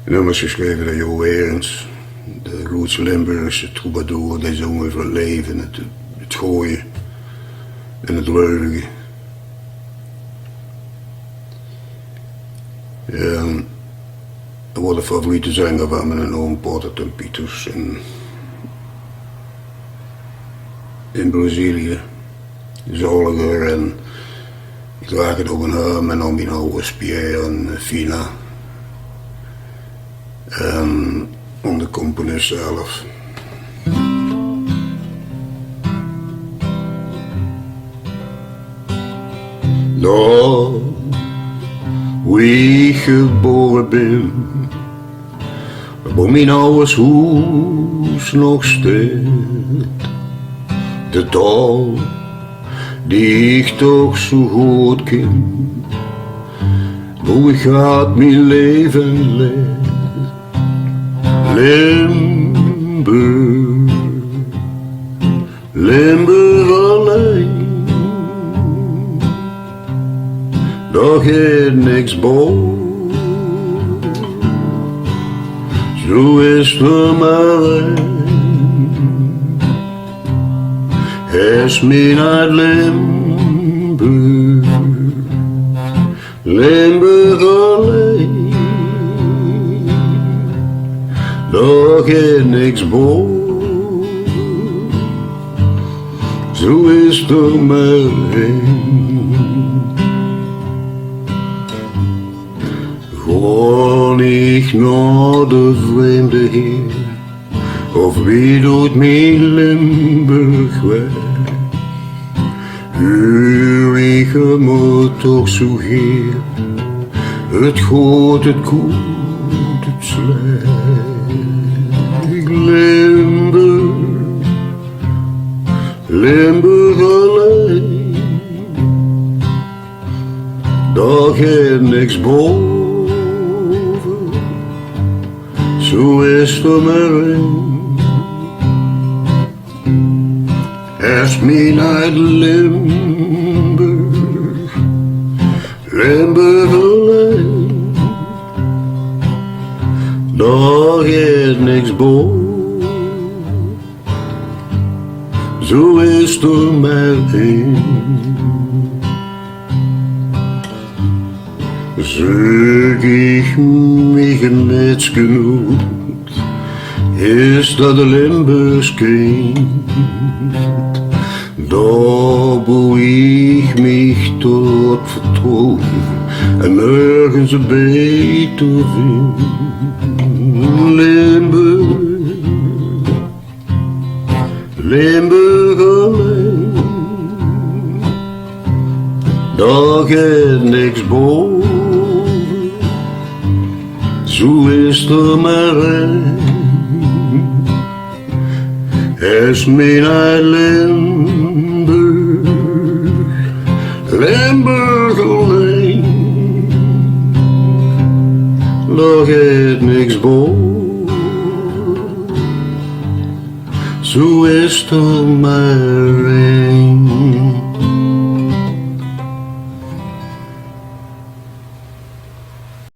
Nummers geschreven door Erens, de grootste Limburgse troubadour, die zong over het leven, het gooien en het leugen. Dat wordt de favoriete zanger van mijn oom Porter en Pieters in Brazilië, zoliger, en ik draag het op een arm en om mijn ouders Pierre en Fina. En om de componist zelf. Daar waar ik geboren ben, waar mijn ouders huis nog staat, de taal die ik toch zo goed ken, hoe ik gaat mijn leven leid. Limburg, Limburg alleen, daar gaat niks boven, zo is er maar een. Is me uit Limburg, Limburg alleen. Daar gaat niks boven, zo is er maar één. Ga ik naar de vreemde heer, of wie doet mijn Limburg weg? Huur ik me toch zo heer, het goed, het goed, het slecht. Limburg, Limburg alleen, daar gaat niks boven, zo is er maar één. Is me uit Limburg, Limburg alleen, daar gaat niks boven, zo is er maar één. Zeg ik mich net genoeg, is dat de Limburgs kind, daar boe ik mich tot vertrouwen en nergens een beter vind. Limburg, Limburg alleen, daar gaat niks boven, zo is er maar één. Is mijn uit Limburg, Limburg alleen, daar gaat niks boven, zo is er maar één.